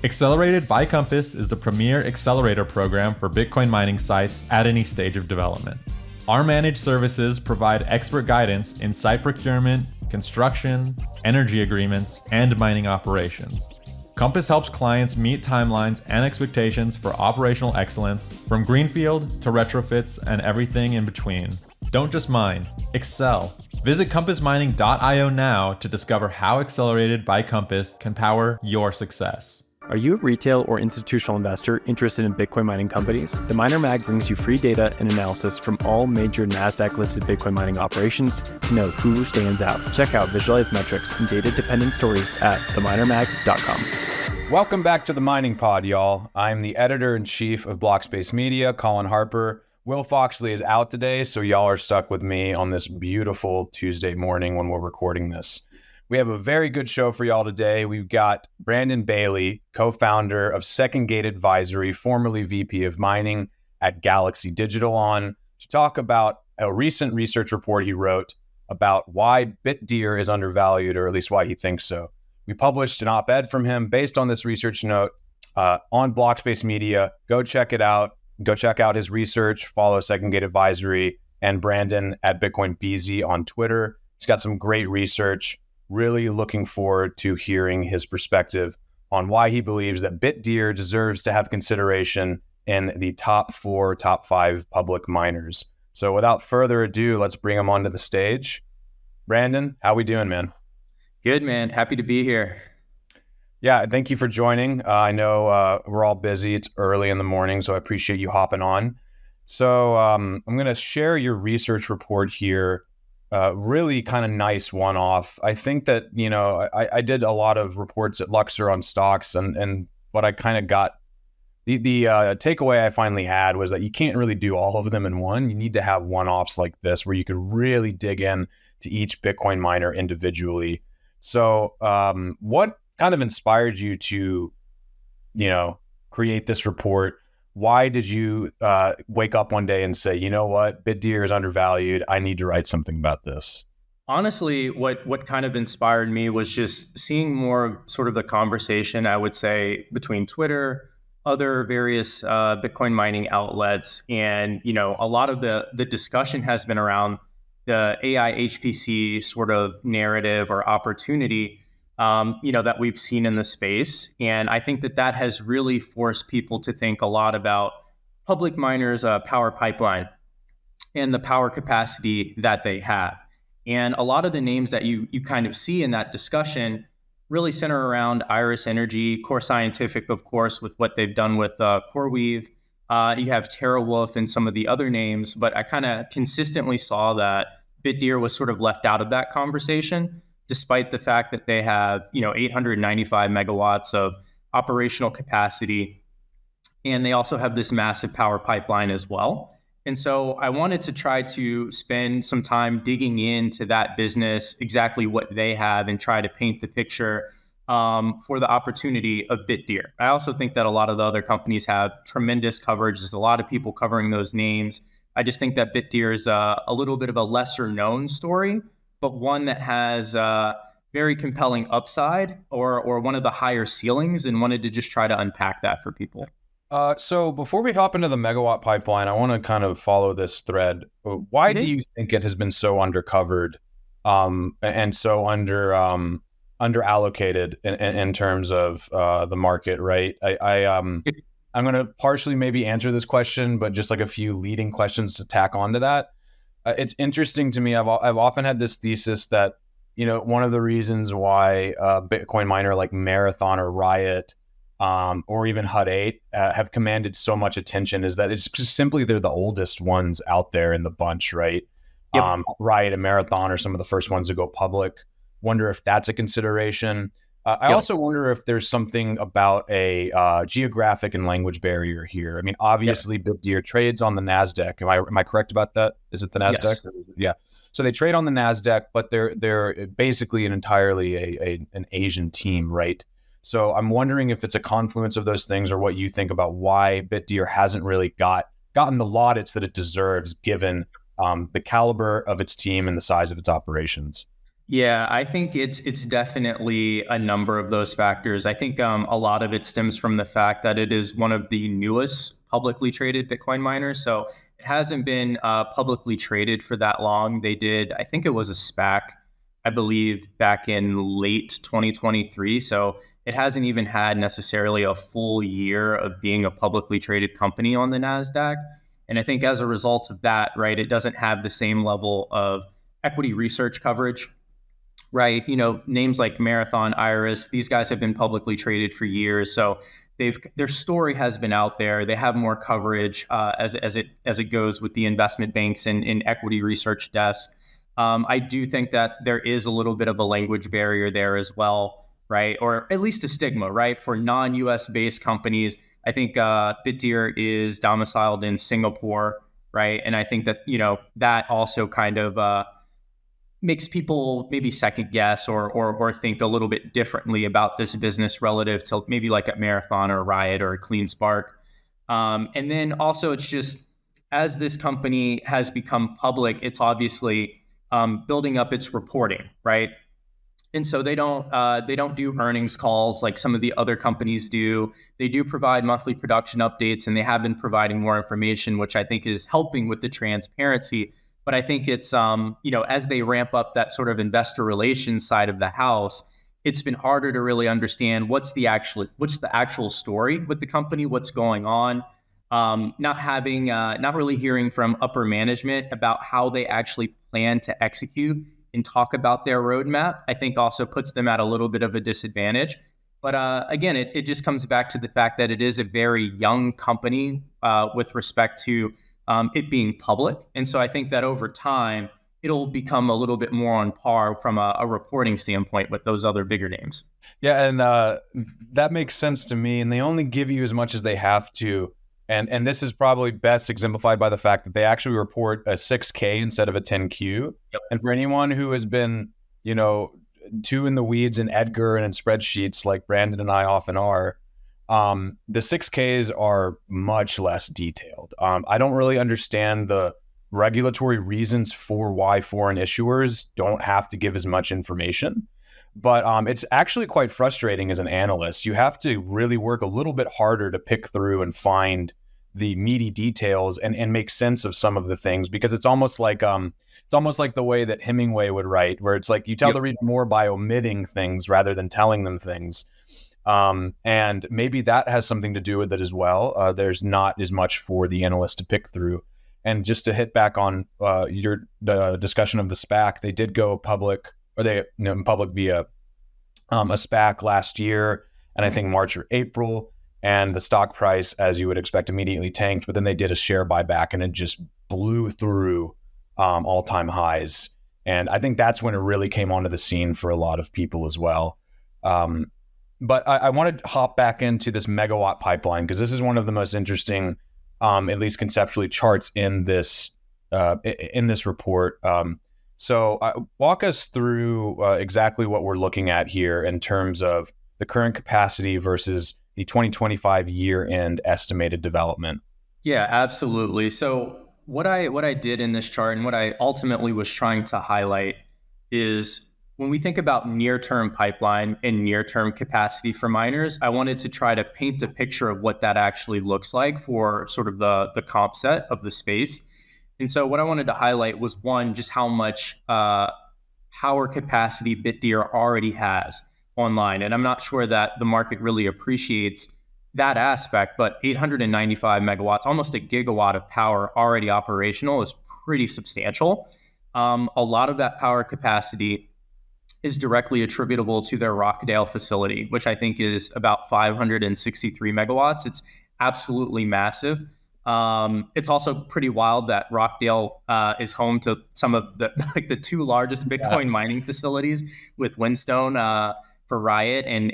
Accelerated by Compass is the premier accelerator program for Bitcoin mining sites at any stage of development. Our managed services provide expert guidance in site procurement, construction, energy agreements, and mining operations. Compass helps clients meet timelines and expectations for operational excellence, from greenfield to retrofits and everything in between. Don't just mine, excel. Visit compassmining.io now to discover how Accelerated by Compass can power your success. Are you a retail or institutional investor interested in Bitcoin mining companies? The Miner Mag brings you free data and analysis from all major NASDAQ-listed Bitcoin mining operations to know who stands out. Check out visualized metrics and data-dependent stories at theminermag.com. Welcome back to the Mining Pod, y'all. I'm the editor-in-chief of Blockspace Media, Colin Harper. Will Foxley is out today, so y'all are stuck with me on this beautiful Tuesday morning when we're recording this. We have a very good show for y'all today. We've got Brandon Bailey, co-founder of Second Gate Advisory, formerly VP of Mining at Galaxy Digital, on to talk about a recent research report he wrote about why Bitdeer is undervalued, or at least why he thinks so. We published an op-ed from him based on this research note on Blockspace Media. Go check it out. Go check out his research. Follow Second Gate Advisory and Brandon at Bitcoin Beezy on Twitter. He's got some great research. Really looking forward to hearing his perspective on why he believes that Bitdeer deserves to have consideration in the top 5 public miners. So without further ado, let's bring him onto the stage. Brandon, how we doing, man? Good, man. Happy to be here. Yeah, thank you for joining. I know we're all busy. It's early in the morning, so I appreciate you hopping on. So I'm going to share your research report here. Really kind of nice one-off. I think that, I did a lot of reports at Luxor on stocks, and what I kind of got, the takeaway I finally had was that you can't really do all of them in one. You need to have one-offs like this where you can really dig in to each Bitcoin miner individually. So what kind of inspired you to, create this report? Why did you wake up one day and say, you know what, Bitdeer is undervalued. I need to write something about this? Honestly, what kind of inspired me was just seeing more sort of the conversation, I would say, between Twitter, other various Bitcoin mining outlets. And, a lot of the discussion has been around the AI HPC sort of narrative or opportunity, that we've seen in the space. And I think that has really forced people to think a lot about public miners' power pipeline and the power capacity that they have. And a lot of the names that you kind of see in that discussion really center around Iris Energy, Core Scientific, of course, with what they've done with CoreWeave. You have TeraWulf and some of the other names, but I kind of consistently saw that Bitdeer was sort of left out of that conversation, despite the fact that they have, 895 megawatts of operational capacity. And they also have this massive power pipeline as well. And so I wanted to try to spend some time digging into that business, exactly what they have, and try to paint the picture for the opportunity of Bitdeer. I also think that a lot of the other companies have tremendous coverage. There's a lot of people covering those names. I just think that Bitdeer is a little bit of a lesser known story, but one that has very compelling upside or one of the higher ceilings, and wanted to just try to unpack that for people. So before we hop into the megawatt pipeline, I want to kind of follow this thread. Why do you think it has been so undercovered and so under allocated in terms of the market, right? I'm going to partially maybe answer this question, but just like a few leading questions to tack onto that. It's interesting to me. I've often had this thesis that, one of the reasons why Bitcoin miner like Marathon or Riot or even Hut 8 have commanded so much attention is that it's just simply they're the oldest ones out there in the bunch, right? Yep. Riot and Marathon are some of the first ones to go public. Wonder if that's a consideration. I also wonder if there's something about a geographic and language barrier here. I mean, obviously, Bitdeer trades on the NASDAQ. Am I correct about that? Is it the NASDAQ? Yes. Yeah. So they trade on the NASDAQ, but they're basically an Asian team, right? So I'm wondering if it's a confluence of those things, or what you think about why Bitdeer hasn't really gotten the laudits that it deserves, given the caliber of its team and the size of its operations. Yeah, I think it's definitely a number of those factors. I think a lot of it stems from the fact that it is one of the newest publicly traded Bitcoin miners. So it hasn't been publicly traded for that long. They did, I think it was a SPAC, I believe, back in late 2023. So it hasn't even had necessarily a full year of being a publicly traded company on the NASDAQ. And I think as a result of that, right, it doesn't have the same level of equity research coverage, right? Names like Marathon, Iris, these guys have been publicly traded for years. So their story has been out there. They have more coverage as it goes with the investment banks and equity research desk. I do think that there is a little bit of a language barrier there as well, right? Or at least a stigma, right? For non-US based companies, I think Bitdeer is domiciled in Singapore, right? And I think that, that also kind of makes people maybe second guess or think a little bit differently about this business relative to maybe like a Marathon or a Riot or a CleanSpark. And then also it's just, as this company has become public, it's obviously building up its reporting, right? And so they don't do earnings calls like some of the other companies do. They do provide monthly production updates, and they have been providing more information, which I think is helping with the transparency. But I think it's as they ramp up that sort of investor relations side of the house, it's been harder to really understand what's the actual story with the company, what's going on. Not really hearing from upper management about how they actually plan to execute and talk about their roadmap, I think also puts them at a little bit of a disadvantage. But again, it just comes back to the fact that it is a very young company with respect to it being public. And so I think that over time, it'll become a little bit more on par from a reporting standpoint with those other bigger names. Yeah, and that makes sense to me. And they only give you as much as they have to. And this is probably best exemplified by the fact that they actually report a 6K instead of a 10Q. Yep. And for anyone who has been, too in the weeds in Edgar and in spreadsheets like Brandon and I often are, the 6Ks are much less detailed. I don't really understand the regulatory reasons for why foreign issuers don't have to give as much information. But it's actually quite frustrating as an analyst. You have to really work a little bit harder to pick through and find the meaty details and make sense of some of the things, because it's almost like the way that Hemingway would write, where it's like you tell the reader more by omitting things rather than telling them things. And maybe that has something to do with it as well. There's not as much for the analyst to pick through. And just to hit back on your discussion of the SPAC, they did go public, or they public via a SPAC last year, and I think March or April, and the stock price, as you would expect, immediately tanked. But then they did a share buyback, and it just blew through all-time highs. And I think that's when it really came onto the scene for a lot of people as well. But I want to hop back into this megawatt pipeline, because this is one of the most interesting, at least conceptually, charts in this report. So walk us through exactly what we're looking at here in terms of the current capacity versus the 2025 year-end estimated development. Yeah, absolutely. So what I did in this chart and what I ultimately was trying to highlight is, when we think about near-term pipeline and near-term capacity for miners, I wanted to try to paint a picture of what that actually looks like for sort of the comp set of the space. And so what I wanted to highlight was, one, just how much power capacity Bitdeer already has online. And I'm not sure that the market really appreciates that aspect, but 895 megawatts, almost a gigawatt of power already operational, is pretty substantial. A lot of that power capacity is directly attributable to their Rockdale facility, which I think is about 563 megawatts. It's absolutely massive. It's also pretty wild that Rockdale is home to some of the two largest Bitcoin mining facilities, with Windstone for Riot and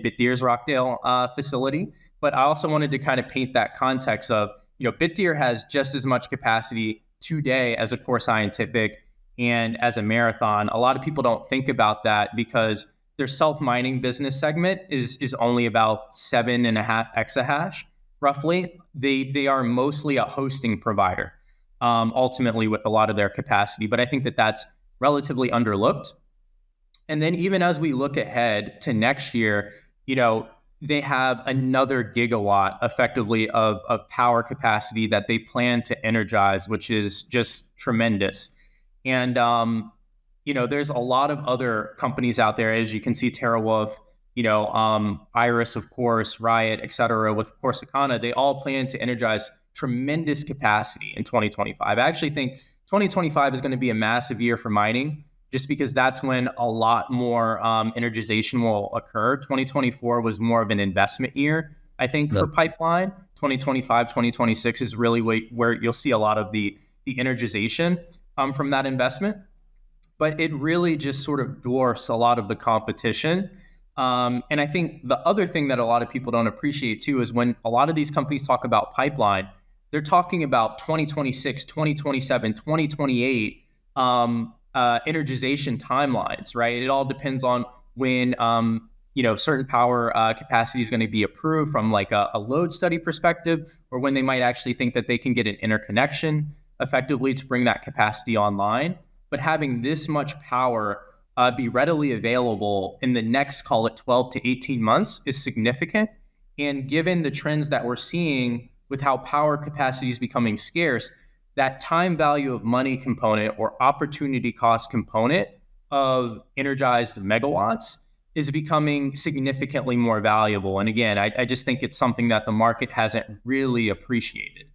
Bitdeer's Rockdale facility. But I also wanted to kind of paint that context of, Bitdeer has just as much capacity today as a Core Scientific and as a Marathon. A lot of people don't think about that because their self-mining business segment is only about 7.5 exahash. Roughly, they are mostly a hosting provider, ultimately, with a lot of their capacity. But I think that that's relatively underlooked. And then even as we look ahead to next year, they have another gigawatt effectively of power capacity that they plan to energize, which is just tremendous. And, there's a lot of other companies out there, as you can see, TeraWulf, Iris, of course, Riot, et cetera, with Corsicana, they all plan to energize tremendous capacity in 2025. I actually think 2025 is going to be a massive year for mining, just because that's when a lot more energization will occur. 2024 was more of an investment year, I think, for pipeline. 2025, 2026 is really where you'll see a lot of the energization from that investment. But it really just sort of dwarfs a lot of the competition. And I think the other thing that a lot of people don't appreciate too is when a lot of these companies talk about pipeline, they're talking about 2026, 2027, 2028 energization timelines, right? It all depends on when certain power capacity is going to be approved from like a load study perspective, or when they might actually think that they can get an interconnection effectively to bring that capacity online. But having this much power be readily available in the next, call it 12 to 18 months, is significant. And given the trends that we're seeing with how power capacity is becoming scarce, that time value of money component or opportunity cost component of energized megawatts is becoming significantly more valuable. And again, I just think it's something that the market hasn't really appreciated.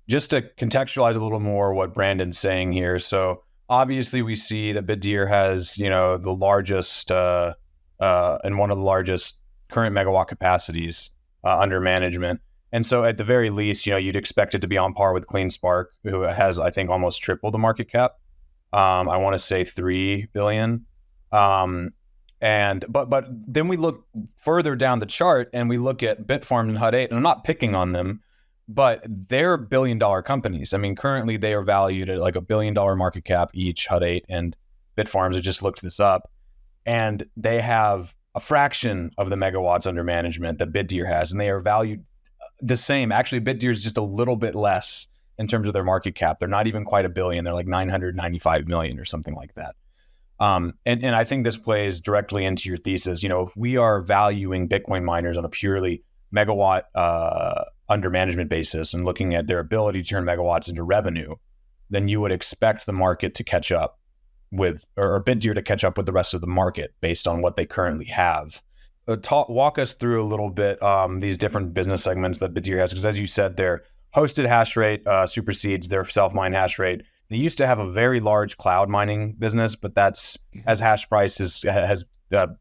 Just to contextualize a little more what Brandon's saying here. So obviously we see that Bitdeer has, the largest and one of the largest current megawatt capacities under management. And so at the very least, you'd expect it to be on par with CleanSpark, who has, I think, almost triple the market cap. I want to say 3 billion. But then we look further down the chart and we look at Bitfarms and Hut 8, and I'm not picking on them, but they're billion-dollar companies. I mean, currently they are valued at like $1 billion market cap each, Hut 8 and Bitfarms. I just looked this up, and they have a fraction of the megawatts under management that Bitdeer has, and they are valued the same. Actually, Bitdeer is just a little bit less in terms of their market cap. They're not even quite $1 billion. They're like 995 million or something like that. And I think this plays directly into your thesis. If we are valuing Bitcoin miners on a purely megawatt under management basis and looking at their ability to turn megawatts into revenue, then you would expect the market to catch up with, or Bitdeer to catch up with the rest of the market based on what they currently have. Walk us through a little bit these different business segments that Bitdeer has, because as you said, their hosted hash rate supersedes their self-mine hash rate. They used to have a very large cloud mining business, but that's, as hash price has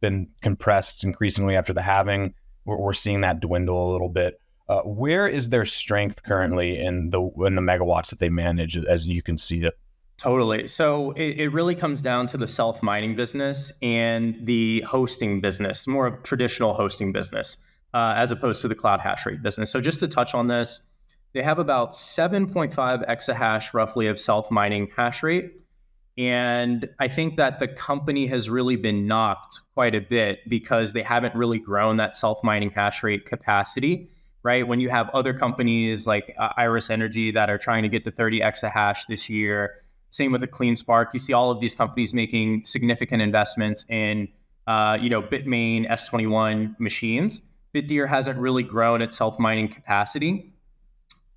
been compressed increasingly after the halving, we're seeing that dwindle a little bit. Where is their strength currently in the megawatts that they manage, as you can see it? Totally. So it really comes down to the self-mining business and the hosting business, more of traditional hosting business, as opposed to the cloud hash rate business. So just to touch on this, they have about 7.5 exahash roughly of self-mining hash rate. And I think that the company has really been knocked quite a bit because they haven't really grown that self-mining hash rate capacity, right? When you have other companies like Iris Energy that are trying to get to 30 exahash this year, same with the CleanSpark, you see all of these companies making significant investments in, Bitmain S21 machines. Bitdeer hasn't really grown its self-mining capacity,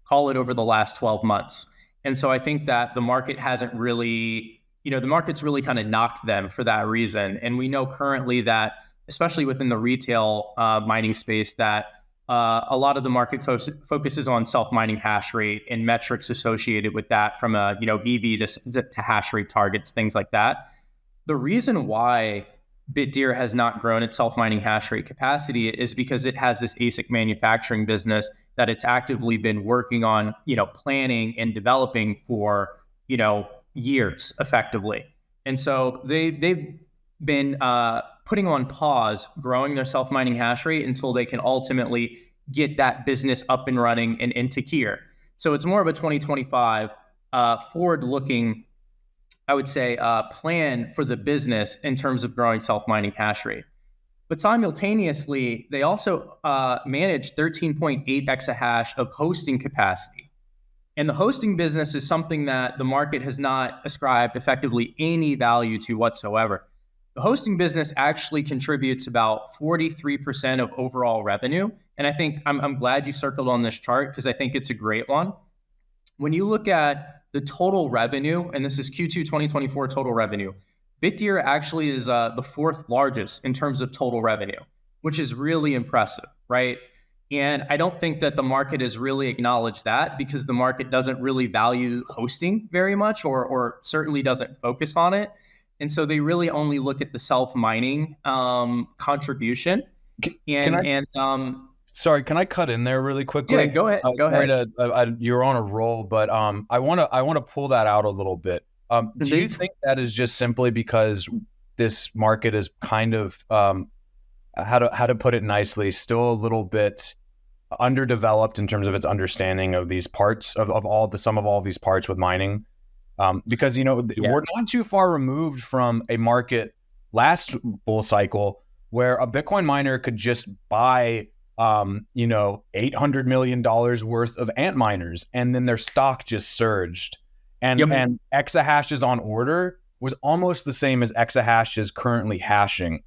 call it over the last 12 months. And so I think that the market hasn't really, the market's really kind of knocked them for that reason. And we know currently that, especially within the retail mining space, that a lot of the market focuses on self-mining hash rate and metrics associated with that from a, EV to hash rate targets, things like that. The reason why Bitdeer has not grown its self-mining hash rate capacity is because it has this ASIC manufacturing business that it's actively been working on, planning and developing for, years effectively. And so they've been putting on pause growing their self-mining hash rate until they can ultimately get that business up and running and into gear. So it's more of a 2025 forward-looking, I would say, plan for the business in terms of growing self-mining hash rate. But simultaneously, they also manage 13.8 exahash of hosting capacity. And the hosting business is something that the market has not ascribed effectively any value to whatsoever. The hosting business actually contributes about 43% of overall revenue. And I think I'm glad you circled on this chart because I think it's a great one. When you look at the total revenue, and this is Q2 2024 total revenue, Bitdeer actually is the fourth largest in terms of total revenue, which is really impressive, right? And I don't think that the market has really acknowledged that because the market doesn't really value hosting very much or certainly doesn't focus on it. And so they really only look at the self-mining contribution. Sorry, can I cut in there really quickly? Yeah, go ahead. Go ahead. You're on a roll, but I want to pull that out a little bit. Do you think that is just simply because this market is kind of how to put it nicely, still a little bit underdeveloped in terms of its understanding of these parts of the sum of all these parts with mining? Because we're not too far removed from a market last bull cycle where a Bitcoin miner could just buy $800 million worth of ant miners, and then their stock just surged. And exahashes on order was almost the same as exahashes currently hashing.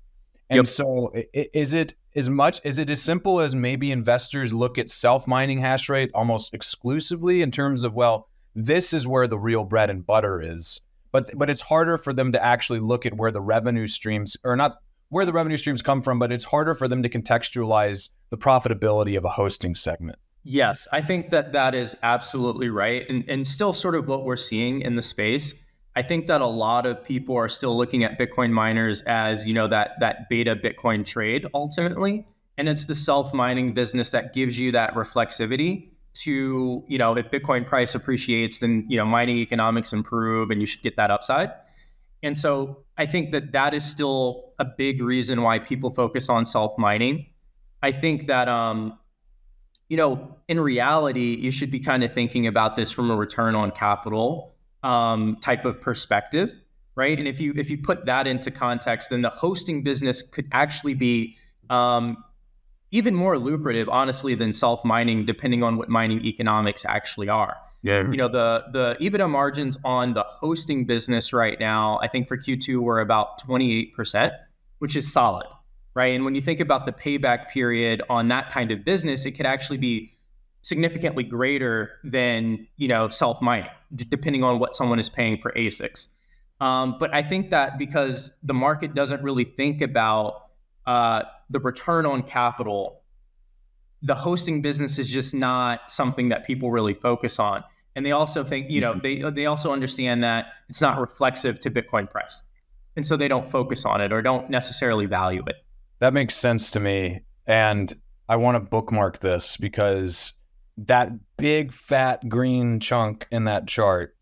And so is it as simple as maybe investors look at self-mining hash rate almost exclusively in terms of, well, this is where the real bread and butter is, but it's harder for them to actually look at where the revenue streams, or not where the revenue streams come from, but it's harder for them to contextualize the profitability of a hosting segment. Yes, I think that is absolutely right. And still sort of what we're seeing in the space. I think that a lot of people are still looking at Bitcoin miners as, that beta Bitcoin trade ultimately. And it's the self-mining business that gives you that reflexivity to, if Bitcoin price appreciates, then, mining economics improve and you should get that upside. And so I think that is still a big reason why people focus on self-mining. I think that, in reality, you should be kind of thinking about this from a return on capital type of perspective, right? And if you put that into context, then the hosting business could actually be even more lucrative, honestly, than self-mining, depending on what mining economics actually are. Yeah. The EBITDA margins on the hosting business right now, I think for Q2 were about 28%, which is solid, right? And when you think about the payback period on that kind of business, it could actually be significantly greater than, self-mining, depending on what someone is paying for ASICs. But I think that because the market doesn't really think about the return on capital, the hosting business is just not something that people really focus on. And they also think, they also understand that it's not reflexive to Bitcoin price. And so they don't focus on it or don't necessarily value it. That makes sense to me. And I want to bookmark this because that big fat green chunk in that chart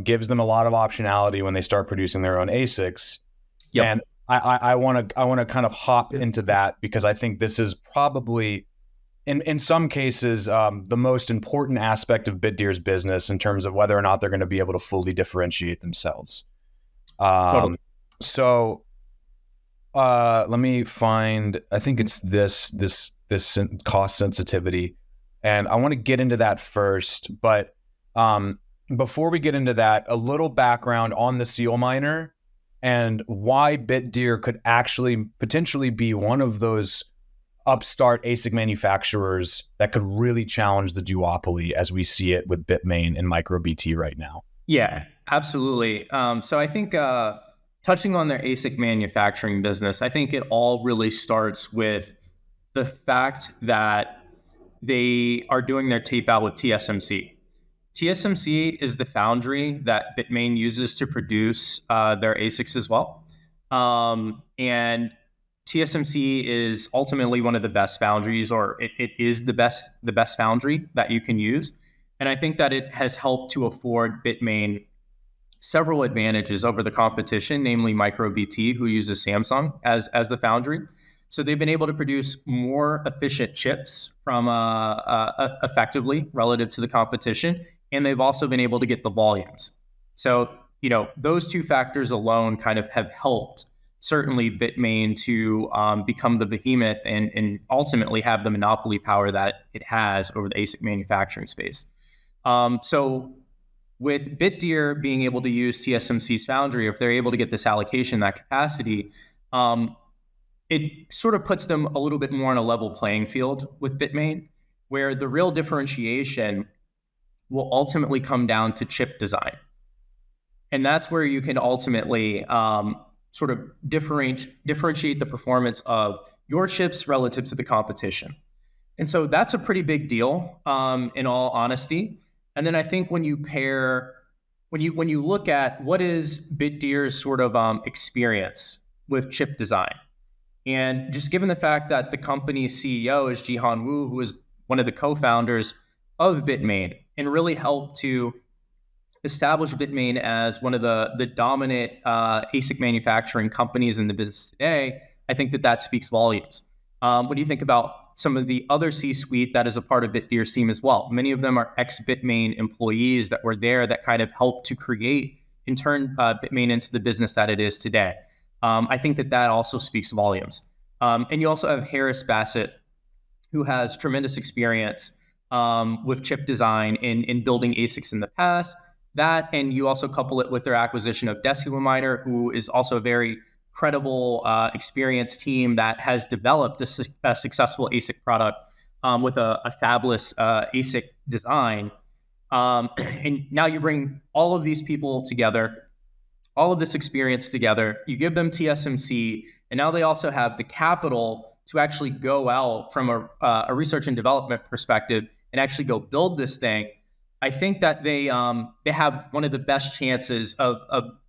gives them a lot of optionality when they start producing their own ASICs. Yep. And I want to kind of hop into that because I think this is probably in some cases the most important aspect of Bitdeer's business in terms of whether or not they're going to be able to fully differentiate themselves. Totally. So let me find, I think it's this cost sensitivity, and I want to get into that first. But before we get into that, a little background on the Seal Miner and why Bitdeer could actually potentially be one of those upstart ASIC manufacturers that could really challenge the duopoly as we see it with Bitmain and MicroBT right now. Yeah, absolutely. So I think touching on their ASIC manufacturing business, I think it all really starts with the fact that they are doing their tape out with TSMC. TSMC is the foundry that Bitmain uses to produce their ASICs as well. And TSMC is ultimately one of the best foundries, or it is the best foundry that you can use. And I think that it has helped to afford Bitmain several advantages over the competition, namely MicroBT, who uses Samsung as the foundry. So they've been able to produce more efficient chips from effectively relative to the competition, and they've also been able to get the volumes. So those two factors alone kind of have helped certainly Bitmain to become the behemoth and ultimately have the monopoly power that it has over the ASIC manufacturing space. So With Bitdeer being able to use TSMC's foundry, if they're able to get this allocation, that capacity, it sort of puts them a little bit more on a level playing field with Bitmain, where the real differentiation will ultimately come down to chip design. And that's where you can ultimately sort of differentiate the performance of your chips relative to the competition. And so that's a pretty big deal, in all honesty. And then I think when you look at what is Bitdeer's sort of experience with chip design, and just given the fact that the company's CEO is Jihan Wu, who is one of the co-founders of Bitmain and really helped to establish Bitmain as one of the dominant ASIC manufacturing companies in the business today, I think that speaks volumes. When you think about some of the other C-suite that is a part of Bitdeer's team as well, many of them are ex-Bitmain employees that were there that kind of helped to create and turn Bitmain into the business that it is today. I think that also speaks volumes. And you also have Harris Bassett, who has tremendous experience with chip design in building ASICs in the past. That, and you also couple it with their acquisition of Deciminer, who is also a very credible, experienced team that has developed a successful ASIC product with a fabless ASIC design. And now you bring all of these people together, all of this experience together, you give them TSMC, and now they also have the capital to actually go out from a research and development perspective and actually go build this thing. I think that they have one of the best chances of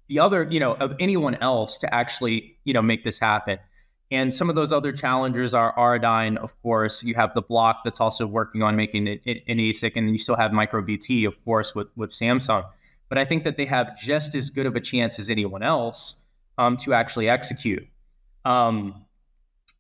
the other, of anyone else to actually, make this happen. And some of those other challengers are Auradine, of course. You have the Block that's also working on making an ASIC, and then you still have MicroBT, of course, with Samsung. But I think that they have just as good of a chance as anyone else to actually execute. The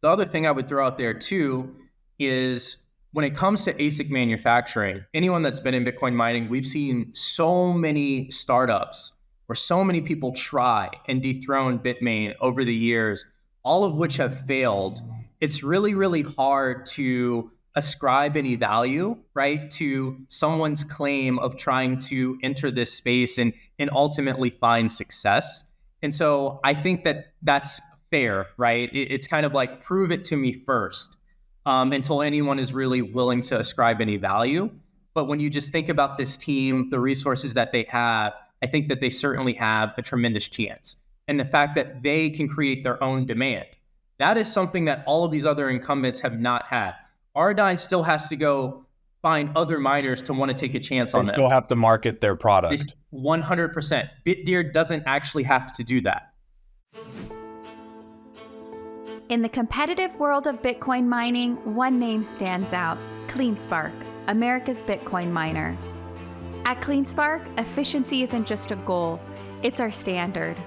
other thing I would throw out there too is when it comes to ASIC manufacturing, anyone that's been in Bitcoin mining, we've seen so many startups or so many people try and dethrone Bitmain over the years, all of which have failed. It's really, really hard to ascribe any value, right, to someone's claim of trying to enter this space and ultimately find success. And so I think that that's fair, right? It's kind of like, prove it to me first, until anyone is really willing to ascribe any value. But when you just think about this team, the resources that they have, I think that they certainly have a tremendous chance. And the fact that they can create their own demand, that is something that all of these other incumbents have not had. Auradine still has to go find other miners to want to take a chance on them. They still have to market their product. 100%. Bitdeer doesn't actually have to do that. In the competitive world of Bitcoin mining, one name stands out: CleanSpark, America's Bitcoin miner. At CleanSpark, efficiency isn't just a goal, it's our standard.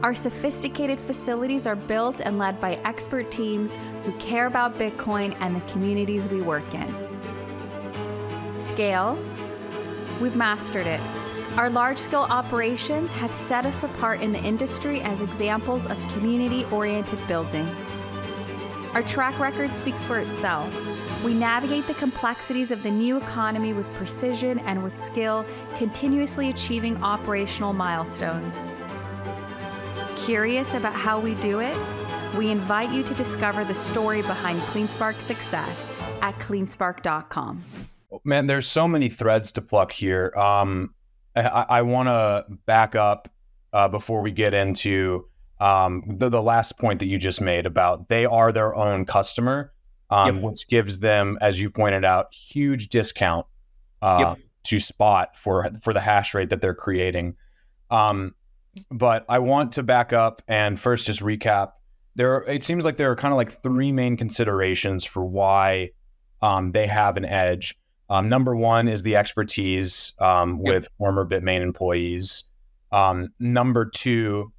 Our sophisticated facilities are built and led by expert teams who care about Bitcoin and the communities we work in. Scale, we've mastered it. Our large-scale operations have set us apart in the industry as examples of community-oriented building. Our track record speaks for itself. We navigate the complexities of the new economy with precision and with skill, continuously achieving operational milestones. Curious about how we do it? We invite you to discover the story behind CleanSpark's success at CleanSpark.com. Man, there's so many threads to pluck here. I want to back up before we get into the last point that you just made about they are their own customer, which gives them, as you pointed out, huge discount to spot for the hash rate that they're creating. But I want to back up and first just recap. It seems like there are kind of like three main considerations for why they have an edge. Number one is the expertise with former Bitmain employees. Number two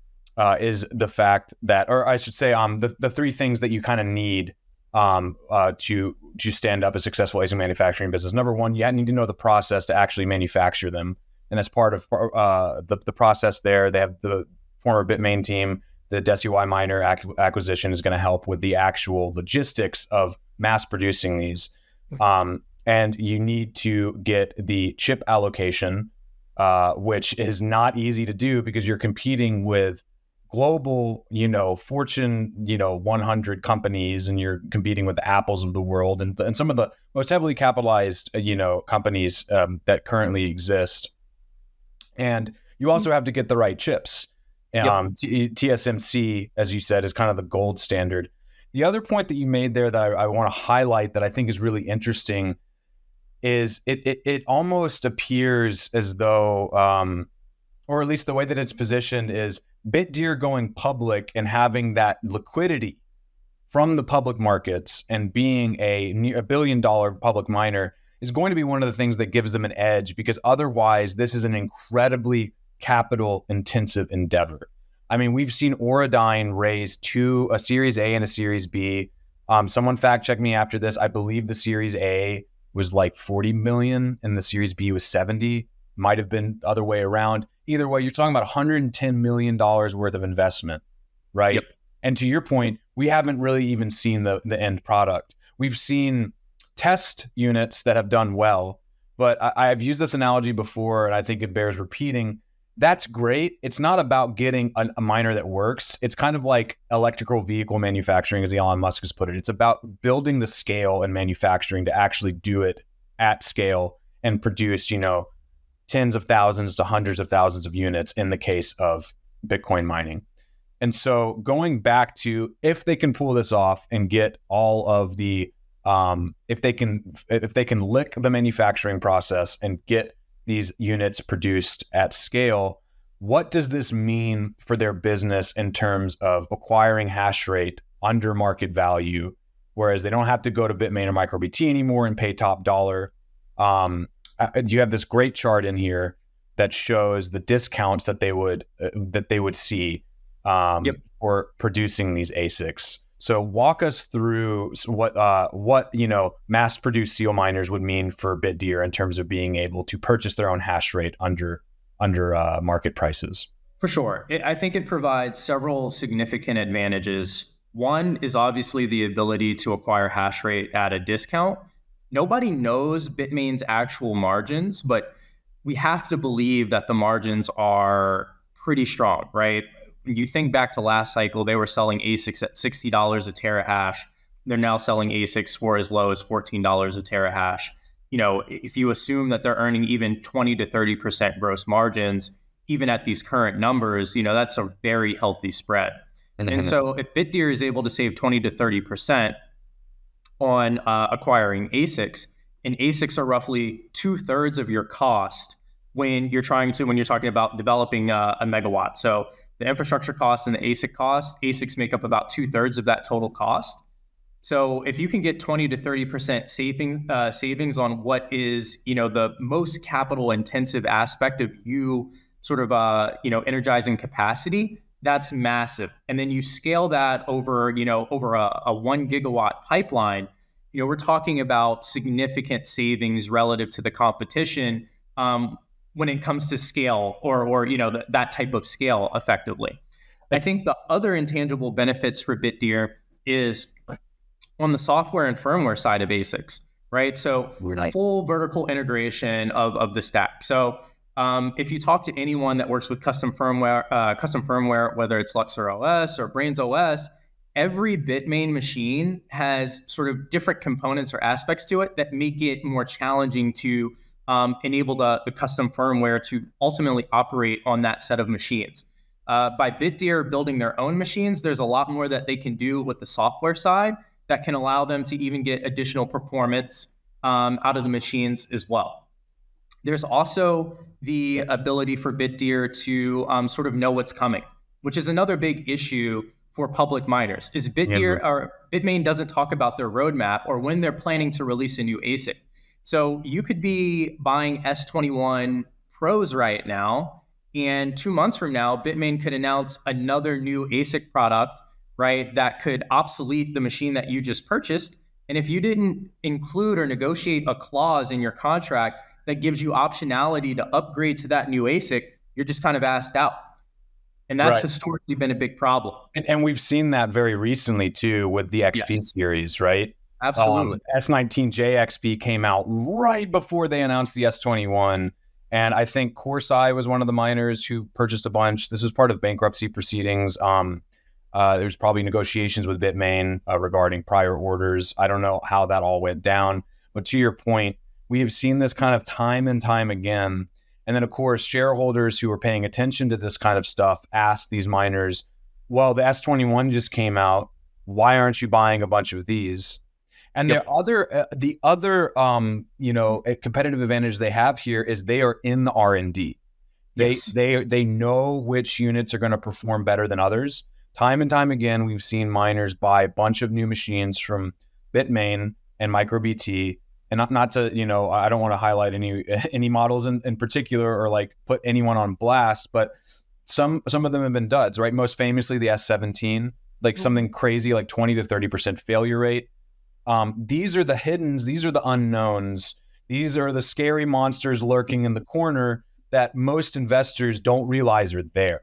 is the fact that, or I should say, the three things that you kind of need to stand up a successful ASIC manufacturing business. Number one, you need to know the process to actually manufacture them. And as part of the process there, they have the former Bitmain team. The Deciminer acquisition is going to help with the actual logistics of mass producing these. And you need to get the chip allocation which is not easy to do because you're competing with global, Fortune, 100 companies, and you're competing with the Apples of the world and some of the most heavily capitalized, companies that currently exist. And you also have to get the right chips. TSMC, as you said, is kind of the gold standard. The other point that you made there that I want to highlight that I think is really interesting is it almost appears as though, or at least the way that it's positioned is Bitdeer going public and having that liquidity from the public markets and being a $1 billion public miner is going to be one of the things that gives them an edge, because otherwise this is an incredibly capital intensive endeavor. I mean, we've seen Auradine raise a Series A and a Series B. Someone fact check me after this. I believe the Series A was like 40 million and the Series B was 70. Might have been the other way around. Either way, you're talking about $110 million worth of investment, right? Yep. And to your point, we haven't really even seen the end product. We've seen test units that have done well, but I've used this analogy before and I think it bears repeating. That's great. It's not about getting a miner that works. It's kind of like electrical vehicle manufacturing, as Elon Musk has put it. It's about building the scale and manufacturing to actually do it at scale and produce, tens of thousands to hundreds of thousands of units in the case of Bitcoin mining. And so going back to, if they can pull this off and get all of the, if they can lick the manufacturing process and get these units produced at scale, what does this mean for their business in terms of acquiring hash rate under market value, whereas they don't have to go to Bitmain or MicroBT anymore and pay top dollar? You have this great chart in here that shows the discounts that they would see for producing these ASICs. So walk us through what mass-produced seal miners would mean for Bitdeer in terms of being able to purchase their own hash rate under market prices. For sure. I think it provides several significant advantages. One is obviously the ability to acquire hash rate at a discount. Nobody knows Bitmain's actual margins, but we have to believe that the margins are pretty strong, right? When you think back to last cycle, they were selling ASICs at $60 a terahash. They're now selling ASICs for as low as $14 a terahash. If you assume that they're earning even 20 to 30% gross margins, even at these current numbers, that's a very healthy spread. And so if Bitdeer is able to save 20 to 30% on acquiring ASICs, and ASICs are roughly 2/3 of your cost when you're talking about developing a megawatt. So the infrastructure cost and the ASIC cost, ASICs make up about 2/3 of that total cost. So if you can get 20 to 30% savings on what is, the most capital intensive aspect of you sort of, energizing capacity, that's massive. And then you scale that over a 1 gigawatt pipeline, we're talking about significant savings relative to the competition when it comes to scale or that type of scale effectively. I think the other intangible benefits for Bitdeer is on the software and firmware side of ASICs, right? So full vertical integration of the stack. So if you talk to anyone that works with custom firmware, whether it's Luxor OS or Brains OS, every Bitmain machine has sort of different components or aspects to it that make it more challenging to enable the custom firmware to ultimately operate on that set of machines. By Bitdeer building their own machines, there's a lot more that they can do with the software side that can allow them to even get additional performance out of the machines as well. There's also the ability for Bitdeer to sort of know what's coming, which is another big issue for public miners. Is Bitdeer or Bitmain doesn't talk about their roadmap or when they're planning to release a new ASIC. So you could be buying S21 Pros right now, and 2 months from now, Bitmain could announce another new ASIC product, right, that could obsolete the machine that you just purchased. And if you didn't include or negotiate a clause in your contract that gives you optionality to upgrade to that new ASIC, you're just kind of asked out. And that's historically been a big problem. And we've seen that very recently too with the XP series, right? Absolutely. S19J XP came out right before they announced the S21. And I think Corsair was one of the miners who purchased a bunch. This was part of bankruptcy proceedings. There's probably negotiations with Bitmain regarding prior orders. I don't know how that all went down. But to your point, we have seen this kind of time and time again. And then, of course, shareholders who are paying attention to this kind of stuff ask these miners, well, the S21 just came out. Why aren't you buying a bunch of these? And the other competitive advantage they have here is they are in the R&D. They know which units are going to perform better than others. Time and time again, we've seen miners buy a bunch of new machines from Bitmain and MicroBT. And not to, I don't want to highlight any models in particular or like put anyone on blast, but some of them have been duds, right? Most famously, the S17, like something crazy like 20 to 30% failure rate. These are the hiddens, these are the unknowns, these are the scary monsters lurking in the corner that most investors don't realize are there.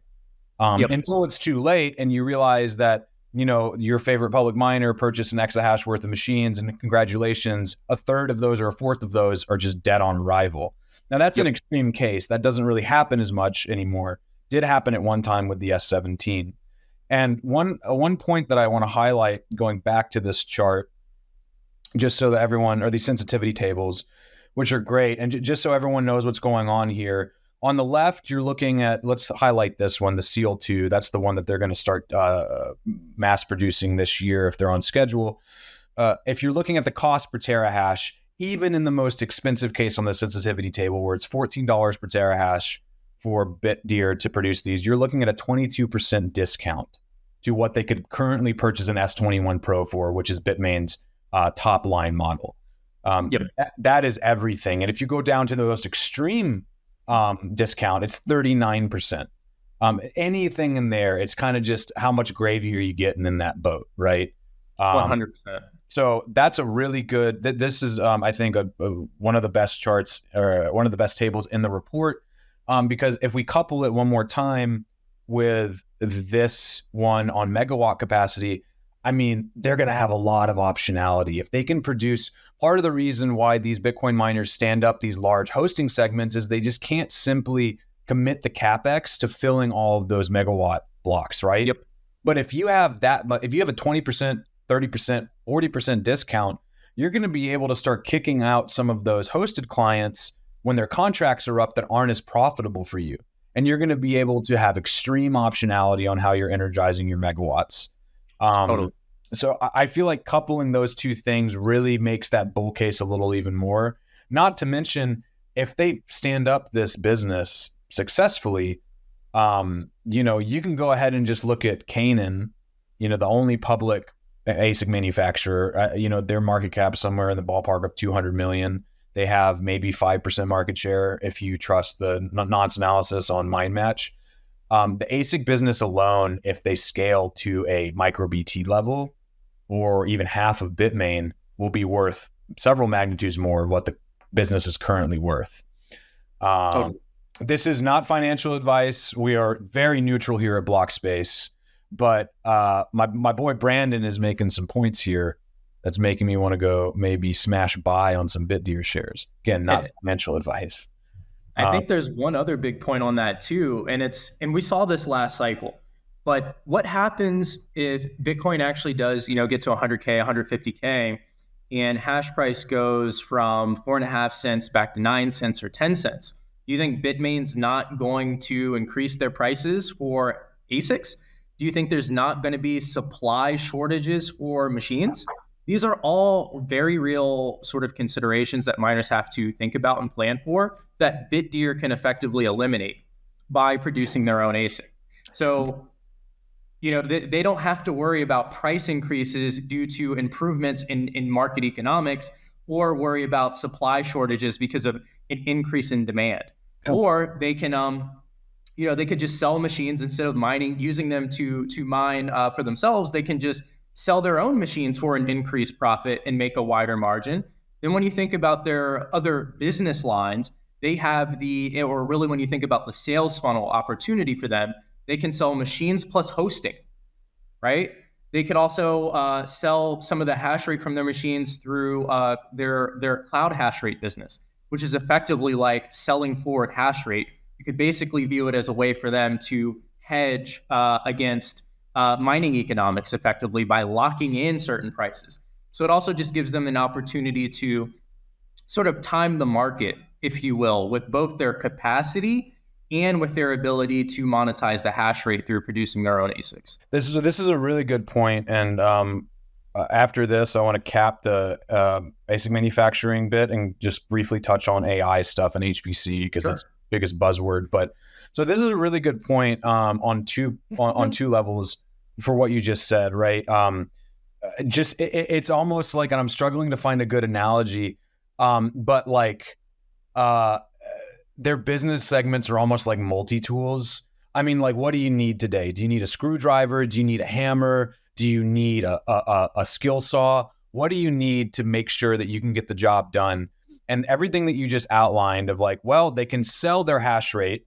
Until it's too late and you realize that, your favorite public miner purchased an exahash worth of machines, and congratulations, a third of those or a fourth of those are just dead on arrival. Now that's an extreme case. That doesn't really happen as much anymore. Did happen at one time with the S17. And one point that I want to highlight going back to this chart, just so that everyone, or these sensitivity tables, which are great, and just so everyone knows what's going on here. On the left, you're looking at, let's highlight this one, the SEAL2. That's the one that they're going to start mass producing this year if they're on schedule. If you're looking at the cost per terahash, even in the most expensive case on the sensitivity table where it's $14 per terahash for Bitdeer to produce these, you're looking at a 22% discount to what they could currently purchase an S21 Pro for, which is Bitmain's top line model. That is everything. And if you go down to the most extreme discount, it's 39%. Anything in there, it's kind of just how much gravy are you getting in that boat, right? 100%. So that's a really good, this is, I think, one of the best charts, or one of the best tables in the report, because if we couple it one more time with this one on megawatt capacity, I mean, they're going to have a lot of optionality. If they can produce, part of the reason why these Bitcoin miners stand up these large hosting segments is they just can't simply commit the CapEx to filling all of those megawatt blocks, right? Yep. But if you have if you have a 20%, 30%, 40% discount, you're going to be able to start kicking out some of those hosted clients when their contracts are up that aren't as profitable for you. And you're going to be able to have extreme optionality on how you're energizing your megawatts. Totally. So I feel like coupling those two things really makes that bull case a little even more. Not to mention, if they stand up this business successfully, you can go ahead and just look at Canaan, the only public ASIC manufacturer. Their market cap somewhere in the ballpark of 200 million. They have maybe 5% market share if you trust the nonce analysis on MindMatch. The ASIC business alone, if they scale to a MicroBT level or even half of Bitmain, will be worth several magnitudes more of what the business is currently worth. This is not financial advice. We are very neutral here at Blockspace, but my boy Brandon is making some points here that's making me want to go maybe smash buy on some Bitdeer shares. Again, not financial advice. I think there's one other big point on that too, and we saw this last cycle. But what happens if Bitcoin actually does, get to 100K, 150K, and hash price goes from 4.5 cents back to 9 cents or 10 cents? Do you think Bitmain's not going to increase their prices for ASICs? Do you think there's not going to be supply shortages for machines? These are all very real sort of considerations that miners have to think about and plan for that Bitdeer can effectively eliminate by producing their own ASIC. So, they don't have to worry about price increases due to improvements in market economics, or worry about supply shortages because of an increase in demand. Or they can, they could just sell machines instead of using them to mine for themselves. They can just sell their own machines for an increased profit and make a wider margin. Then when you think about their other business lines, they have when you think about the sales funnel opportunity for them, they can sell machines plus hosting, right? They could also sell some of the hash rate from their machines through their cloud hash rate business. which is effectively like selling forward hash rate. You could basically view it as a way for them to hedge against mining economics effectively by locking in certain prices. So it also just gives them an opportunity to sort of time the market, if you will, with both their capacity and with their ability to monetize the hash rate through producing their own ASICs. This is a really good point. And after this, I want to cap the ASIC manufacturing bit and just briefly touch on AI stuff and HPC because that's the biggest buzzword. But so this is a really good point on two levels for what you just said, right? It's almost like, and I'm struggling to find a good analogy, but like their business segments are almost like multi-tools. I mean, like, what do you need today? Do you need a screwdriver? Do you need a hammer? Do you need a skill saw? What do you need to make sure that you can get the job done? And everything that you just outlined of like, well, they can sell their hash rate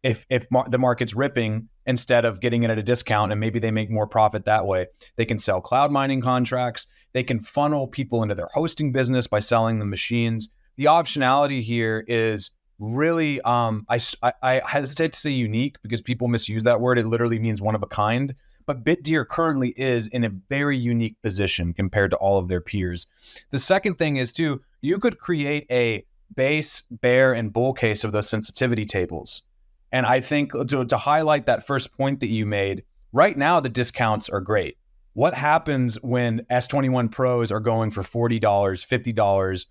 if the market's ripping instead of getting it at a discount, and maybe they make more profit that way. They can sell cloud mining contracts. They can funnel people into their hosting business by selling the machines. The optionality here is really, I hesitate to say unique because people misuse that word. It literally means one of a kind. But Bitdeer currently is in a very unique position compared to all of their peers. The second thing is too, you could create a base, bear, and bull case of those sensitivity tables. And I think to highlight that first point that you made, right now the discounts are great. What happens when S21 Pros are going for $40, $50,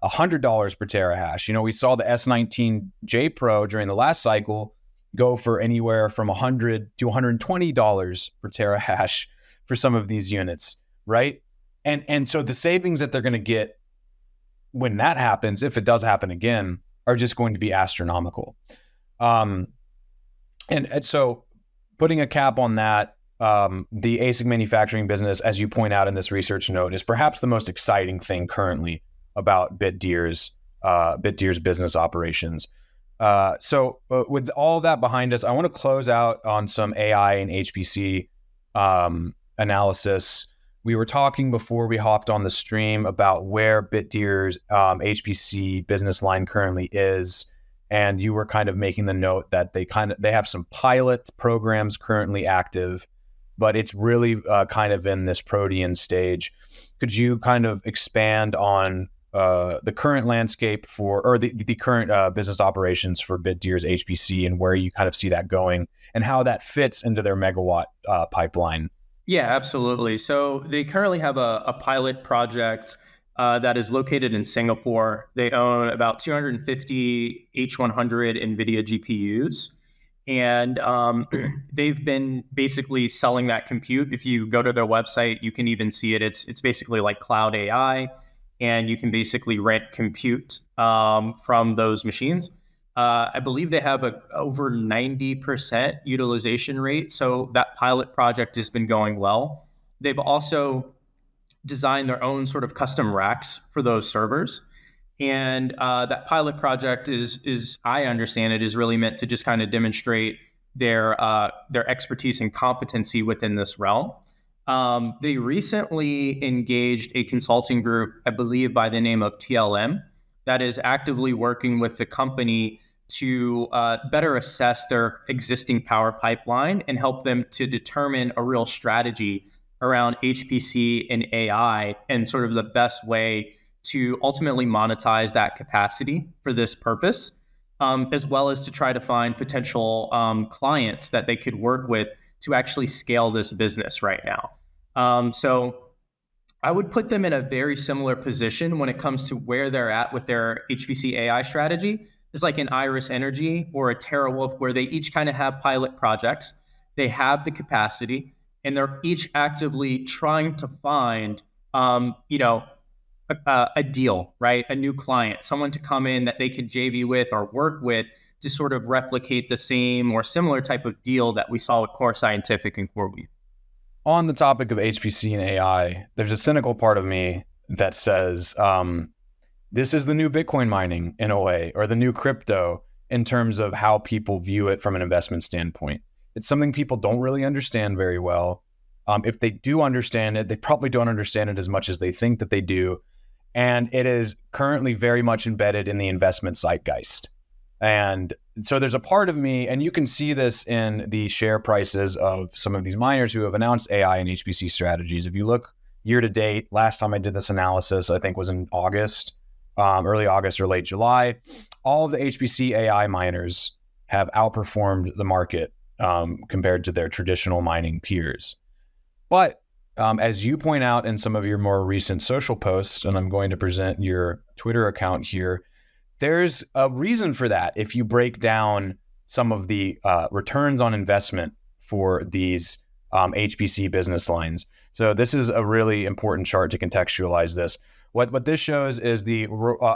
$100 per terahash? You know, we saw the S19J Pro during the last cycle go for anywhere from $100 to $120 per terahash for some of these units, right? And so the savings that they're going to get when that happens, if it does happen again, are just going to be astronomical. And so putting a cap on that, the ASIC manufacturing business, as you point out in this research note, is perhaps the most exciting thing currently about Bitdeer's business operations. So with all that behind us, I want to close out on some AI and HPC analysis. We were talking before we hopped on the stream about where Bitdeer's HPC business line currently is, and you were kind of making the note that they have some pilot programs currently active, but it's really kind of in this protean stage. Could you kind of expand on the current landscape or the current business operations for Bitdeer's HPC and where you kind of see that going and how that fits into their megawatt pipeline? Yeah, absolutely. So they currently have a pilot project that is located in Singapore. They own about 250 H100 NVIDIA GPUs. And they've been basically selling that compute. If you go to their website, you can even see it. It's basically like cloud AI. And you can basically rent compute from those machines. I believe they have over 90% utilization rate. So that pilot project has been going well. They've also designed their own sort of custom racks for those servers. And that pilot project is, I understand it, is really meant to just kind of demonstrate their expertise and competency within this realm. They recently engaged a consulting group, I believe by the name of TLM, that is actively working with the company to better assess their existing power pipeline and help them to determine a real strategy around HPC and AI and sort of the best way to ultimately monetize that capacity for this purpose, as well as to try to find potential clients that they could work with to actually scale this business right now. So I would put them in a very similar position when it comes to where they're at with their HPC AI strategy. It's like an Iris Energy or a TeraWulf, where they each kind of have pilot projects. They have the capacity, and they're each actively trying to find, a deal, right? A new client, someone to come in that they could JV with or work with to sort of replicate the same or similar type of deal that we saw with Core Scientific and CoreWeave. On the topic of HPC and AI, there's a cynical part of me that says this is the new Bitcoin mining in a way, or the new crypto in terms of how people view it from an investment standpoint. It's something people don't really understand very well. If they do understand it, they probably don't understand it as much as they think that they do. and it is currently very much embedded in the investment zeitgeist. And so there's a part of me, and you can see this in the share prices of some of these miners who have announced AI and HPC strategies. If you look year to date, last time I did this analysis, I think was in August, early August or late July, all of the HPC AI miners have outperformed the market compared to their traditional mining peers. But as you point out in some of your more recent social posts, and I'm going to present your Twitter account here, there's a reason for that. If you break down some of the returns on investment for these HPC business lines. So this is a really important chart to contextualize this. What this shows is the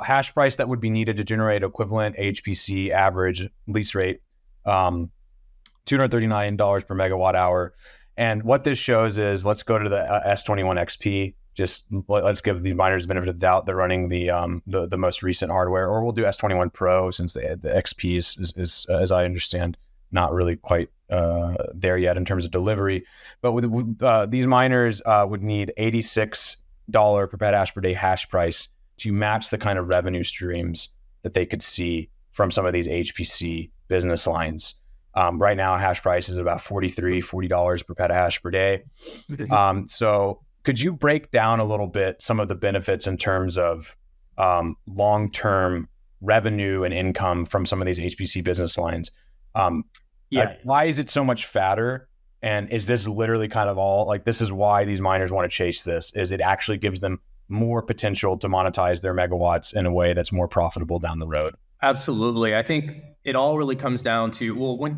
hash price that would be needed to generate equivalent HPC average lease rate, $239 per megawatt hour. And what this shows is, let's go to the S21 XP. Just let's give the miners the benefit of the doubt. They're running the most recent hardware, or we'll do S21 Pro since the XP is as I understand, not really quite there yet in terms of delivery. But with these miners would need $86 per petahash per day hash price to match the kind of revenue streams that they could see from some of these HPC business lines. Right now, hash price is about $40 per petahash per day. So could you break down a little bit some of the benefits in terms of long-term revenue and income from some of these HPC business lines? Why is it so much fatter? And is this literally kind of all, like, this is why these miners want to chase this, is it actually gives them more potential to monetize their megawatts in a way that's more profitable down the road? Absolutely. I think it all really comes down to,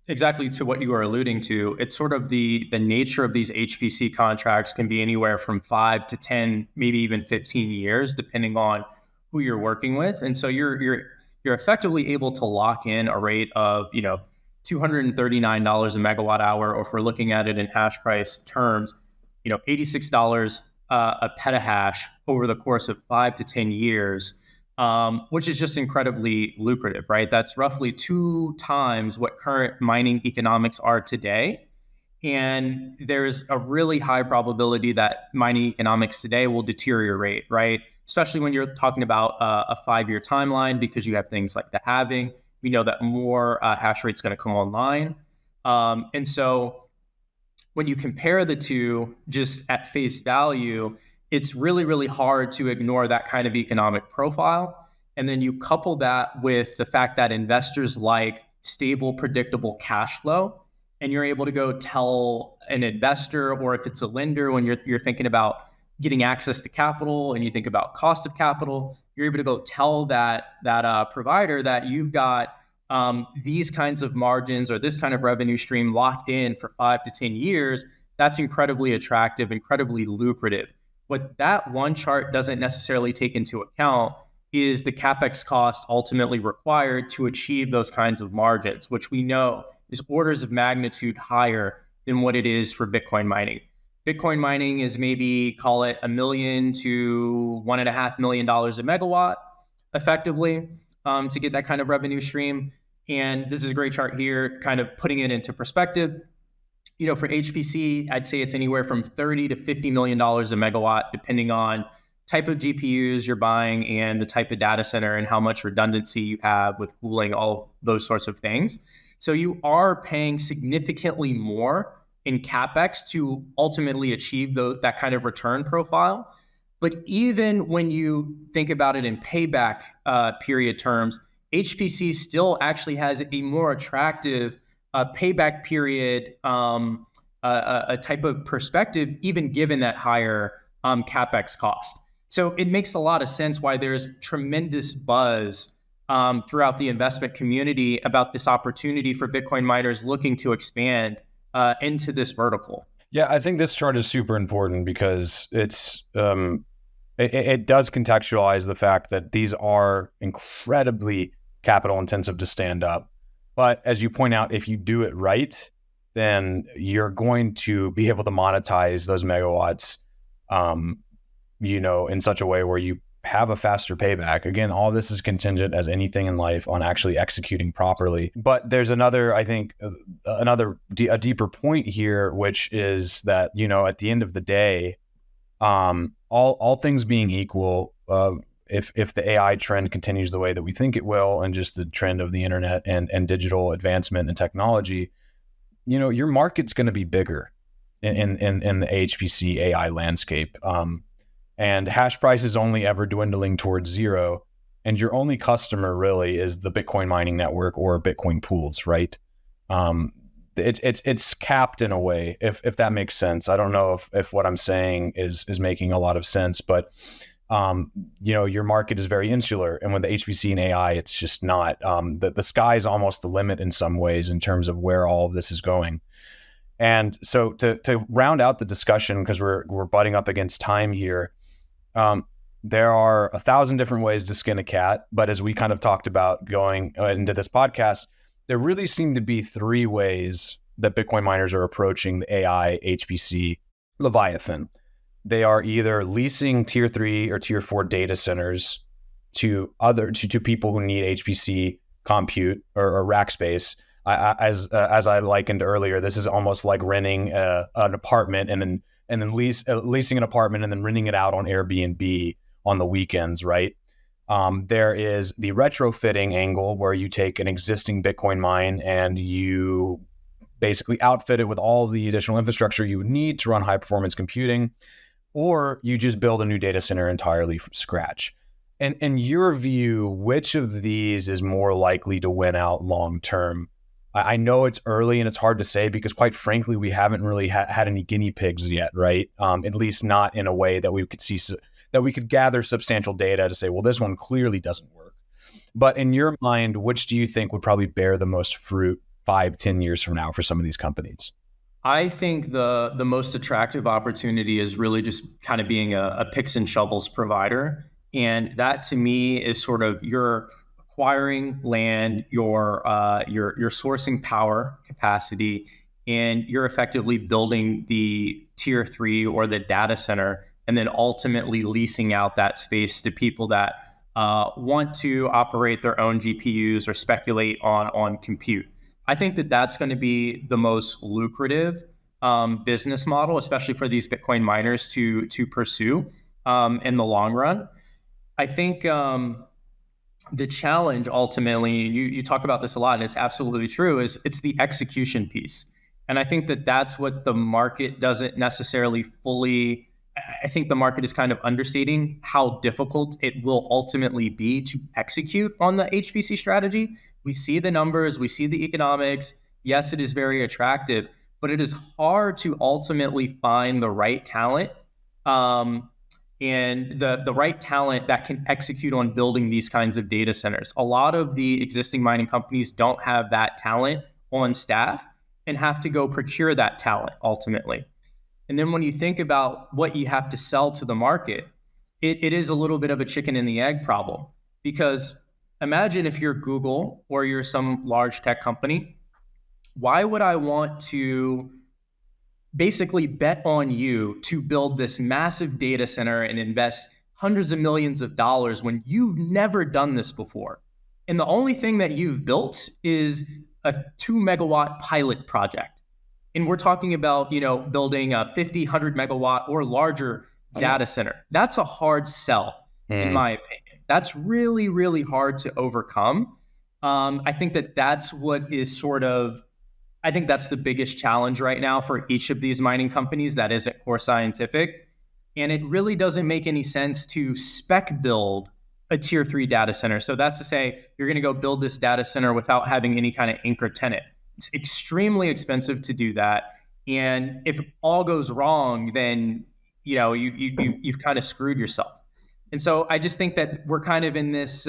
exactly to what you are alluding to. It's sort of the nature of these HPC contracts can be anywhere from 5 to 10, maybe even 15 years, depending on who you're working with. And so you're effectively able to lock in a rate of, $239 a megawatt hour, or if we're looking at it in hash price terms, $86 a petahash over the course of 5 to 10 years. Which is just incredibly lucrative, right? That's roughly 2 times what current mining economics are today. And there's a really high probability that mining economics today will deteriorate, right? Especially when you're talking about a 5-year timeline, because you have things like the halving. We know that more hash rate's going to come online. And so when you compare the two just at face value, it's really, really hard to ignore that kind of economic profile. And then you couple that with the fact that investors like stable, predictable cash flow, and you're able to go tell an investor, or if it's a lender, when you're thinking about getting access to capital and you think about cost of capital, you're able to go tell that provider that you've got these kinds of margins or this kind of revenue stream locked in for 5 to 10 years. That's incredibly attractive, incredibly lucrative. What that one chart doesn't necessarily take into account is the CapEx cost ultimately required to achieve those kinds of margins, which we know is orders of magnitude higher than what it is for Bitcoin mining. Bitcoin mining is maybe, call it $1 million to $1.5 million a megawatt, effectively, to get that kind of revenue stream. And this is a great chart here, kind of putting it into perspective. For HPC, I'd say it's anywhere from $30 to $50 million a megawatt, depending on type of GPUs you're buying and the type of data center and how much redundancy you have with cooling, all those sorts of things. So you are paying significantly more in CapEx to ultimately achieve that kind of return profile. But even when you think about it in payback period terms, HPC still actually has a more attractive payback period, a type of perspective, even given that higher CapEx cost. So it makes a lot of sense why there's tremendous buzz throughout the investment community about this opportunity for Bitcoin miners looking to expand into this vertical. Yeah, I think this chart is super important because it does contextualize the fact that these are incredibly capital intensive to stand up. But as you point out, if you do it right, then you're going to be able to monetize those megawatts, in such a way where you have a faster payback. Again, all this is contingent, as anything in life, on actually executing properly. But there's a deeper point here, which is that, at the end of the day, all things being equal, if the AI trend continues the way that we think it will, and just the trend of the internet and digital advancement and technology, your market's going to be bigger in the HPC AI landscape. And hash price is only ever dwindling towards zero. And your only customer really is the Bitcoin mining network or Bitcoin pools, right? It's capped in a way, if that makes sense. I don't know if what I'm saying is making a lot of sense, but your market is very insular, and with the HPC and AI, it's just not. The sky is almost the limit in some ways in terms of where all of this is going. And so to round out the discussion, because we're butting up against time here, there are 1,000 different ways to skin a cat, but as we kind of talked about going into this podcast, there really seem to be 3 ways that Bitcoin miners are approaching the AI HPC Leviathan. They are either leasing tier 3 or tier 4 data centers to people who need HPC compute or rack space. As I likened earlier, this is almost like renting an apartment and then leasing an apartment and then renting it out on Airbnb on the weekends, right? There is the retrofitting angle, where you take an existing Bitcoin mine and you basically outfit it with all the additional infrastructure you would need to run high performance computing, or you just build a new data center entirely from scratch. And in your view, which of these is more likely to win out long term? I know it's early and it's hard to say, because quite frankly, we haven't really had any guinea pigs yet, right? At least not in a way that we could see, that we could gather substantial data to say, well, this one clearly doesn't work. But in your mind, which do you think would probably bear the most fruit 5-10 years from now for some of these companies? I think the most attractive opportunity is really just kind of being a picks and shovels provider. And that to me is sort of you're acquiring land, you're sourcing power capacity, and you're effectively building the tier 3 or the data center, and then ultimately leasing out that space to people that want to operate their own GPUs or speculate on compute. I think that that's going to be the most lucrative business model, especially for these Bitcoin miners to pursue in the long run. I think the challenge ultimately, you talk about this a lot, and it's absolutely true, is it's the execution piece. And I think that that's what the market doesn't necessarily fully, I think the market is kind of understating how difficult it will ultimately be to execute on the HPC strategy. We see the numbers, we see the economics. Yes, it is very attractive, but it is hard to ultimately find the right talent and the right talent that can execute on building these kinds of data centers. A lot of the existing mining companies don't have that talent on staff and have to go procure that talent ultimately. And then when you think about what you have to sell to the market, it is a little bit of a chicken and the egg problem. Because imagine if you're Google or you're some large tech company, why would I want to basically bet on you to build this massive data center and invest hundreds of millions of dollars when you've never done this before? And the only thing that you've built is a 2 megawatt pilot project. And we're talking about, building a 50, 100 megawatt or larger data center. That's a hard sell, in my opinion. That's really, really hard to overcome. I think that's what is I think that's the biggest challenge right now for each of these mining companies that isn't Core Scientific. And it really doesn't make any sense to spec build a tier 3 data center. So that's to say, you're going to go build this data center without having any kind of anchor tenant. It's extremely expensive to do that. And if all goes wrong, then you've kind of screwed yourself. And so I just think that we're kind of in this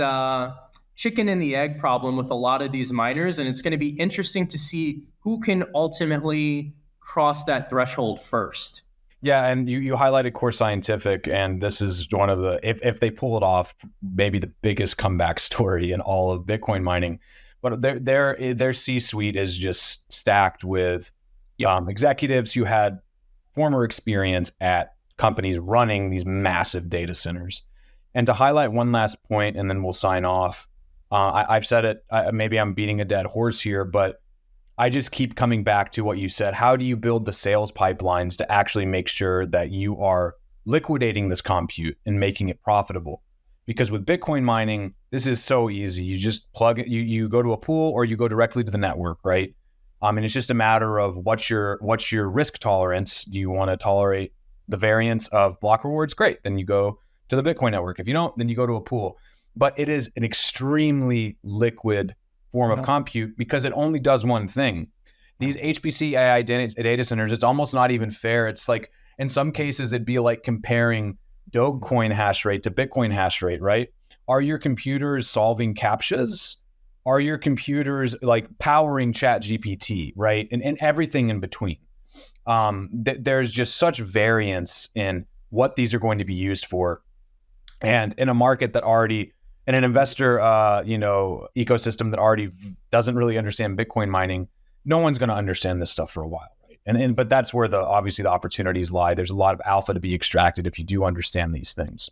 chicken and the egg problem with a lot of these miners. And it's going to be interesting to see who can ultimately cross that threshold first. Yeah, and you highlighted Core Scientific, and this is one of the, if they pull it off, maybe the biggest comeback story in all of Bitcoin mining. But their C-suite is just stacked with executives who had former experience at companies running these massive data centers. And to highlight one last point, and then we'll sign off, I've said it, maybe I'm beating a dead horse here, but I just keep coming back to what you said. How do you build the sales pipelines to actually make sure that you are liquidating this compute and making it profitable. Because with Bitcoin mining, this is so easy. You just plug it, you go to a pool or you go directly to the network, right? And it's just a matter of what's your risk tolerance. Do you want to tolerate the variance of block rewards? Great. Then you go to the Bitcoin network. If you don't, then you go to a pool. But it is an extremely liquid form of compute because it only does one thing. These HPC AI data centers, it's almost not even fair. It's like, in some cases, it'd be like comparing Dogecoin hash rate to Bitcoin hash rate, right? Are your computers solving CAPTCHAs? Are your computers like powering Chat GPT, right? And everything in between. There's just such variance in what these are going to be used for. And in a market that already, in an investor, ecosystem that already doesn't really understand Bitcoin mining, no one's going to understand this stuff for a while. But that's where obviously the opportunities lie. There's a lot of alpha to be extracted if you do understand these things.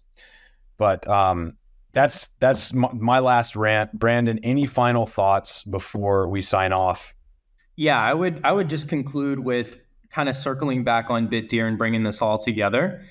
But that's my last rant. Brandon, any final thoughts before we sign off? Yeah, I would just conclude with kind of circling back on Bitdeer and bringing this all together.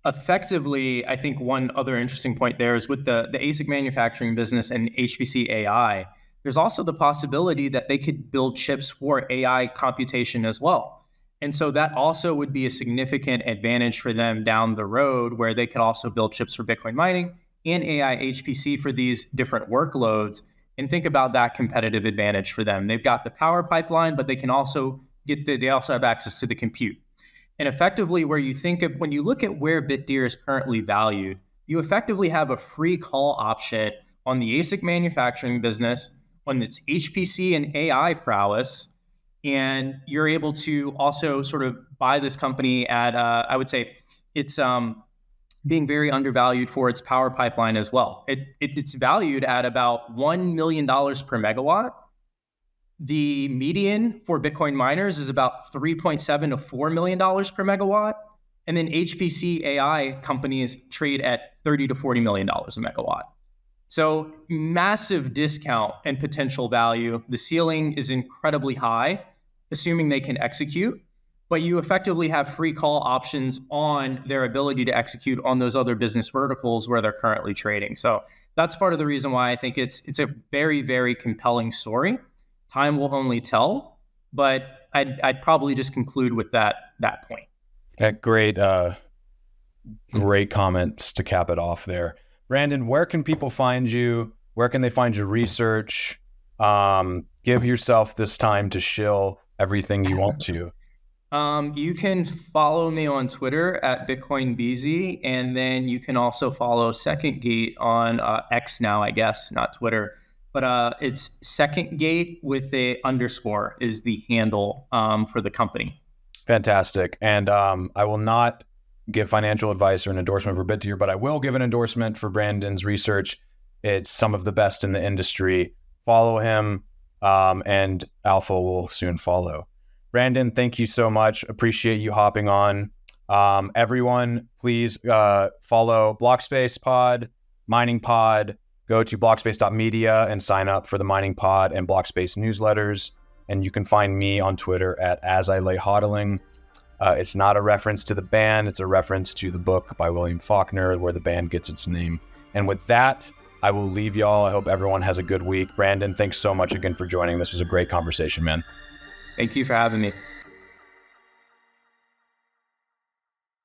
Effectively, I think one other interesting point there is with the ASIC manufacturing business and HPC AI, there's also the possibility that they could build chips for AI computation as well. And so that also would be a significant advantage for them down the road, where they could also build chips for Bitcoin mining and AI HPC for these different workloads. And think about that competitive advantage for them. They've got the power pipeline, but they can also they also have access to the compute. And effectively, when you look at where Bitdeer is currently valued, you effectively have a free call option on the ASIC manufacturing business, on its HPC and AI prowess, and you're able to also sort of buy this company at, I would say, it's being very undervalued for its power pipeline as well. It's valued at about $1 million per megawatt. The median for Bitcoin miners is about $3.7 to $4 million per megawatt. And then HPC AI companies trade at $30 to $40 million a megawatt. So massive discount and potential value. The ceiling is incredibly high, assuming they can execute, but you effectively have free call options on their ability to execute on those other business verticals where they're currently trading. So that's part of the reason why I think it's a very, very compelling story. Time will only tell, but I'd probably just conclude with that point. Great comments to cap it off there. Brandon, where can people find you? Where can they find your research? Give yourself this time to shill everything you want to. You can follow me on Twitter at Bitcoin Beezy, and then you can also follow Second Gate on X now, I guess, not Twitter. But it's Second Gate with a underscore is the handle for the company. Fantastic. And I will not give financial advice or an endorsement for Bitdeer, but I will give an endorsement for Brandon's research. It's some of the best in the industry. Follow him, and Alpha will soon follow. Brandon, thank you so much. Appreciate you hopping on. Everyone, please follow Blockspace Pod, Mining Pod. Go to blockspace.media and sign up for the Mining Pod and Blockspace newsletters. And you can find me on Twitter at As I Lay Hodling. It's not a reference to the band. It's a reference to the book by William Faulkner, where the band gets its name. And with that, I will leave y'all. I hope everyone has a good week. Brandon, thanks so much again for joining. This was a great conversation, man. Thank you for having me.